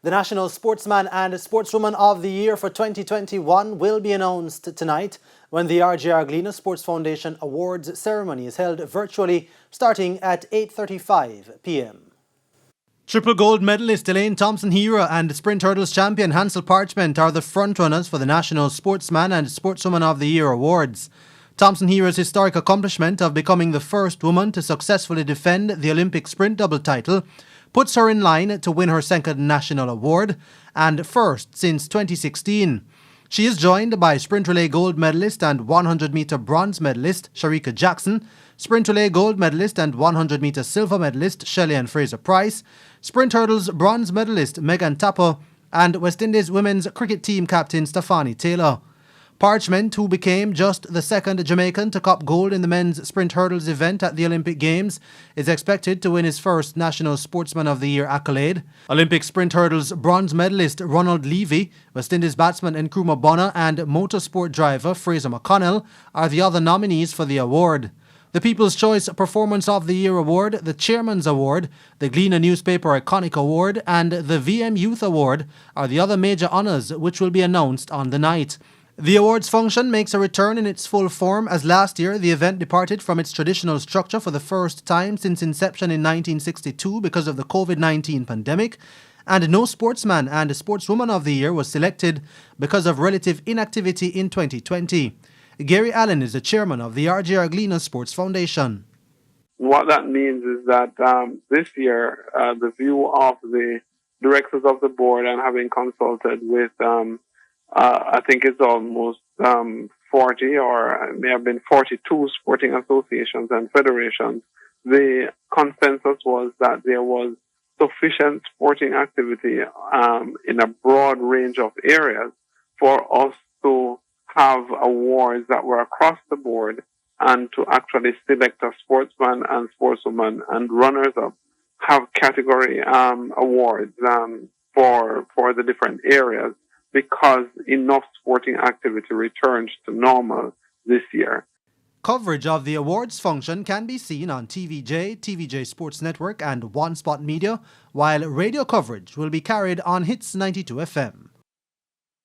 The National Sportsman and Sportswoman of the Year for 2021 will be announced tonight when the RJR Gleaner Sports Foundation Awards ceremony is held virtually starting at 8:35 p.m. Triple gold medalist Elaine Thompson-Herah and sprint hurdles champion Hansel Parchment are the frontrunners for the National Sportsman and Sportswoman of the Year awards. Thompson-Herah's historic accomplishment of becoming the first woman to successfully defend the Olympic sprint double title puts her in line to win her second national award and first since 2016. She is joined by sprint relay gold medalist and 100-meter bronze medalist Sharika Jackson, sprint relay gold medalist and 100-meter silver medalist Shelley and Fraser Price, sprint hurdles bronze medalist Megan Tapper, and West Indies women's cricket team captain Stefani Taylor. Parchment, who became just the second Jamaican to cop gold in the men's sprint hurdles event at the Olympic Games, is expected to win his first National Sportsman of the Year accolade. Olympic sprint hurdles bronze medalist Ronald Levy, West Indies batsman Nkrumah Bonner and motorsport driver Fraser McConnell are the other nominees for the award. The People's Choice Performance of the Year Award, the Chairman's Award, the Gleaner Newspaper Iconic Award and the VM Youth Award are the other major honours which will be announced on the night. The awards function makes a return in its full form as last year the event departed from its traditional structure for the first time since inception in 1962 because of the COVID-19 pandemic, and no sportsman and sportswoman of the year was selected because of relative inactivity in 2020. Gary Allen is the chairman of the RJR Gleaner Sports Foundation. What that means is that this year, the view of the directors of the board and having consulted with I think it's almost 40 or it may have been 42 sporting associations and federations. The consensus was that there was sufficient sporting activity in a broad range of areas for us to have awards that were across the board and to actually select a sportsman and sportswoman and runners-up have category awards for the different areas, because enough sporting activity returned to normal this year. Coverage of the awards function can be seen on TVJ, TVJ Sports Network and One Spot Media, while radio coverage will be carried on Hits 92 FM.